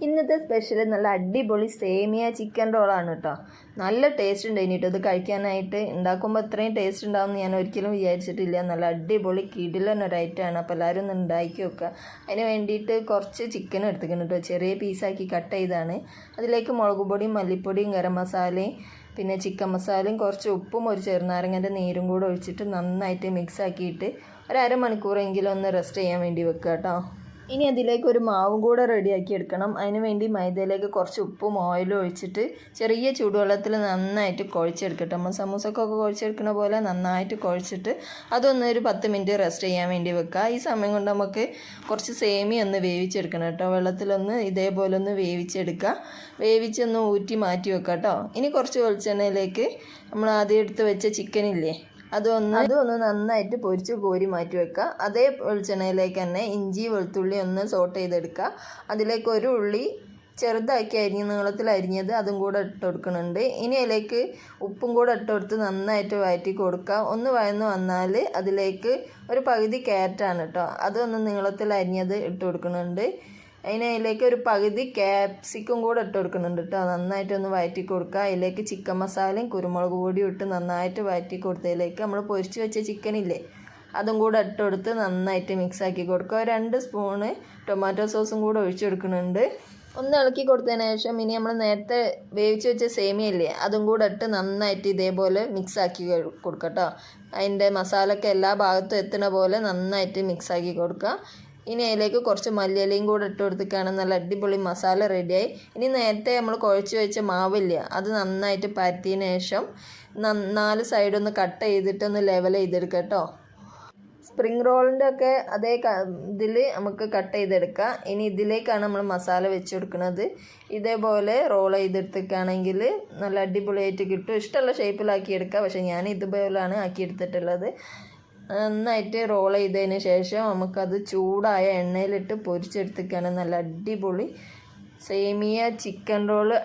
ഇന്നത്തെ സ്പെഷ്യൽ നല്ല അടിപൊളി സേമിയ ചിക്കൻ റോളാണ് കേട്ടോ. നല്ല ടേസ്റ്റ് ഉണ്ട് ഇനിട്ടോ ഇത് കഴിക്കാനായിട്ട്. ഉണ്ടാക്കുമ്പോൾ അത്രയും ടേസ്റ്റ് ഉണ്ടാവുമെന്ന് ഞാൻ ഒരിക്കലും വിചാരിച്ചിട്ടില്ല. നല്ല അടിപൊളി കിടിലൻ ഒരു ഐറ്റമാണ്. അപ്പോൾ എല്ലാവരും ഒന്ന് ഉണ്ടാക്കി വെക്കുക. അതിന് വേണ്ടിയിട്ട് കുറച്ച് ചിക്കൻ എടുത്തിക്കണം കേട്ടോ. ചെറിയ പീസാക്കി കട്ട് ചെയ്താണ്. അതിലേക്ക് മുളക് പൊടിയും മല്ലിപ്പൊടിയും ഗരം മസാലയും പിന്നെ ചിക്കൻ മസാലയും കുറച്ച് ഉപ്പും ഒരു ചെറുനാരങ്ങൻ്റെ നീരും കൂടെ ഒഴിച്ചിട്ട് നന്നായിട്ട് മിക്സ് ആക്കിയിട്ട് ഒരു അരമണിക്കൂറെങ്കിലും ഒന്ന് റെസ്റ്റ് ചെയ്യാൻ വേണ്ടി വെക്കുക കേട്ടോ. ഇനി അതിലേക്ക് ഒരു മാവും കൂടെ റെഡിയാക്കി എടുക്കണം. അതിന് വേണ്ടി മൈദയിലേക്ക് കുറച്ച് ഉപ്പും ഓയിലും ഒഴിച്ചിട്ട് ചെറിയ ചൂടുവെള്ളത്തിൽ നന്നായിട്ട് കുഴച്ചെടുക്കട്ടെ. നമ്മൾ സമൂസക്കൊക്കെ കുഴച്ചെടുക്കുന്ന പോലെ നന്നായിട്ട് കുഴച്ചിട്ട് അതൊന്നൊരു 10 മിനിറ്റ് റെസ്റ്റ് ചെയ്യാൻ വേണ്ടി വെക്കുക. ഈ സമയം കൊണ്ട് നമുക്ക് കുറച്ച് സേമിയ ഒന്ന് വേവിച്ചെടുക്കണം കേട്ടോ. വെള്ളത്തിലൊന്ന് ഇതേപോലെ ഒന്ന് വേവിച്ചെടുക്കുക. വേവിച്ചൊന്ന് ഊറ്റി മാറ്റി വെക്കുക കേട്ടോ. ഇനി കുറച്ച് വെളിച്ചെണ്ണയിലേക്ക് നമ്മൾ ആദ്യം എടുത്ത് വെച്ച ചിക്കനില്ലേ അതൊന്ന് നന്നായിട്ട് പൊരിച്ച് കോരി മാറ്റി വെക്കുക. അതേ വെളിച്ചെണ്ണയിലേക്ക് തന്നെ ഇഞ്ചി വെളുത്തുള്ളി ഒന്ന് സോട്ട് ചെയ്തെടുക്കുക. അതിലേക്ക് ഒരു ഉള്ളി ചെറുതാക്കി നീളത്തിൽ അരിഞ്ഞത് അതും കൂടെ ഇട്ട് കൊടുക്കുന്നുണ്ട്. ഇനി അതിലേക്ക് ഉപ്പും കൂടെ ഇട്ട് കൊടുത്ത് നന്നായിട്ട് വഴറ്റി കൊടുക്കുക. ഒന്ന് വഴന്ന് വന്നാൽ അതിലേക്ക് ഒരു പകുതി ക്യാരറ്റാണ് കേട്ടോ, അതൊന്ന് നീളത്തിൽ അരിഞ്ഞത് ഇട്ട് കൊടുക്കുന്നുണ്ട്. അതിലേക്ക് ഒരു പകുതി ക്യാപ്സിക്കും കൂടെ ഇട്ട് കൊടുക്കുന്നുണ്ട് കേട്ടോ. നന്നായിട്ടൊന്ന് വഴറ്റി കൊടുക്കുക. അതിലേക്ക് ചിക്കൻ മസാലയും കുരുമുളക് പൊടിയും ഇട്ട് നന്നായിട്ട് വഴറ്റി കൊടുത്തതിലേക്ക് നമ്മൾ പൊരിച്ച് വെച്ച ചിക്കനില്ലേ അതും കൂടെ ഇട്ട് കൊടുത്ത് നന്നായിട്ട് മിക്സാക്കി കൊടുക്കുക. 2 സ്പൂണ് ടൊമാറ്റോ സോസും കൂടെ ഒഴിച്ചു കൊടുക്കുന്നുണ്ട്. ഒന്ന് ഇളക്കി കൊടുത്തതിന് ശേഷം ഇനി നമ്മൾ നേരത്തെ വേവിച്ച് വെച്ച സേമിയല്ലേ അതും കൂടെ ഇട്ട് നന്നായിട്ട് ഇതേപോലെ മിക്സാക്കി കൊടുക്കുക കേട്ടോ. അതിൻ്റെ മസാലയൊക്കെ എല്ലാ ഭാഗത്തും എത്തുന്ന പോലെ നന്നായിട്ട് മിക്സാക്കി കൊടുക്കുക. ഇനി അതിലേക്ക് കുറച്ച് മല്ലിയിലയും കൂടെ ഇട്ട് കൊടുത്തിട്ടാണ് നല്ല അടിപൊളി മസാല റെഡിയായി. ഇനി നേരത്തെ നമ്മൾ കുഴച്ച് വെച്ച മാവില്ല അത് നന്നായിട്ട് പരത്തിയതിന് ശേഷം 4 സൈഡൊന്ന് കട്ട് ചെയ്തിട്ടൊന്ന് ലെവൽ ചെയ്തെടുക്കുക കേട്ടോ. സ്പ്രിങ് റോളിൻ്റെ ഒക്കെ അതേ ഇതിൽ നമുക്ക് കട്ട് ചെയ്തെടുക്കുക. ഇനി ഇതിലേക്കാണ് നമ്മൾ മസാല വെച്ച് കൊടുക്കുന്നത്. ഇതേപോലെ റോൾ ചെയ്തെടുത്തിട്ടാണെങ്കിൽ നല്ല അടിപൊളിയായിട്ട് കിട്ടും. ഇഷ്ടമുള്ള ഷേപ്പിലാക്കി എടുക്കുക. പക്ഷേ ഞാൻ ഇതുപോലെയാണ് ആക്കിയെടുത്തിട്ടുള്ളത്. നന്നായിട്ട് റോൾ ചെയ്തതിന് ശേഷം നമുക്കത് ചൂടായ എണ്ണയിലിട്ട് പൊരിച്ചെടുത്തിക്കാണ് നല്ല അടിപൊളി സേമിയ ചിക്കൻ റോള്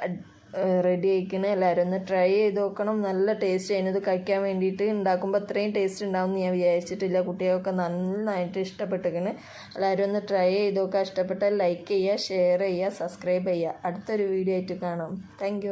റെഡി ആയിക്കണേ. എല്ലാവരും ഒന്ന് ട്രൈ ചെയ്ത് നോക്കണം. നല്ല ടേസ്റ്റ് ചെയ്യുന്നത് കഴിക്കാൻ വേണ്ടിയിട്ട്. ഉണ്ടാക്കുമ്പോൾ അത്രയും ടേസ്റ്റ് ഉണ്ടാവുമെന്ന് ഞാൻ വിചാരിച്ചിട്ടില്ല. കുട്ടികൾക്ക് നന്നായിട്ട് ഇഷ്ടപ്പെട്ടിരിക്കണ്. എല്ലാവരും ഒന്ന് ട്രൈ ചെയ്ത് നോക്കുക. ഇഷ്ടപ്പെട്ടാൽ ലൈക്ക് ചെയ്യുക, ഷെയർ ചെയ്യുക, സബ്സ്ക്രൈബ് ചെയ്യുക. അടുത്തൊരു വീഡിയോ ആയിട്ട് കാണാം. താങ്ക്